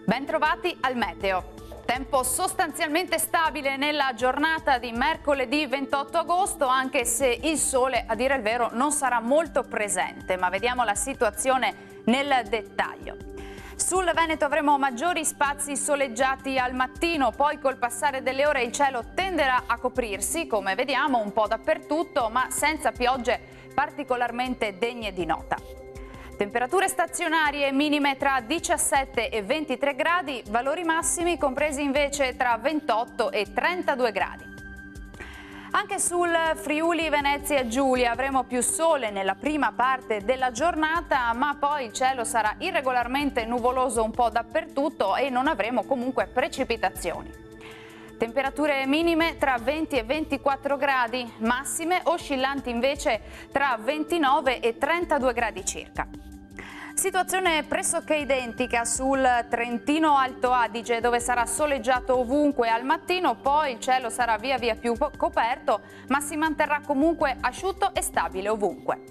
Bentrovati al meteo. Tempo sostanzialmente stabile nella giornata di mercoledì 28 agosto, anche se il sole, a dire il vero, non sarà molto presente, ma vediamo la situazione nel dettaglio. Sul Veneto avremo maggiori spazi soleggiati al mattino, poi col passare delle ore il cielo tenderà a coprirsi, come vediamo un po' dappertutto, ma senza piogge particolarmente degne di nota. Temperature stazionarie minime tra 17 e 23 gradi, valori massimi compresi invece tra 28 e 32 gradi. Anche sul Friuli Venezia Giulia avremo più sole nella prima parte della giornata, ma poi il cielo sarà irregolarmente nuvoloso un po' dappertutto e non avremo comunque precipitazioni. Temperature minime tra 20 e 24 gradi, massime oscillanti invece tra 29 e 32 gradi circa. Situazione pressoché identica sul Trentino Alto Adige, dove sarà soleggiato ovunque al mattino, poi il cielo sarà via via più coperto, ma si manterrà comunque asciutto e stabile ovunque.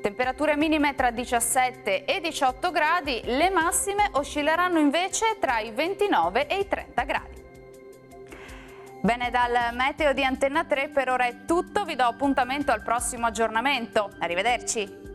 Temperature minime tra 17 e 18 gradi, le massime oscilleranno invece tra i 29 e i 30 gradi. Bene, dal meteo di Antenna 3 per ora è tutto, vi do appuntamento al prossimo aggiornamento. Arrivederci!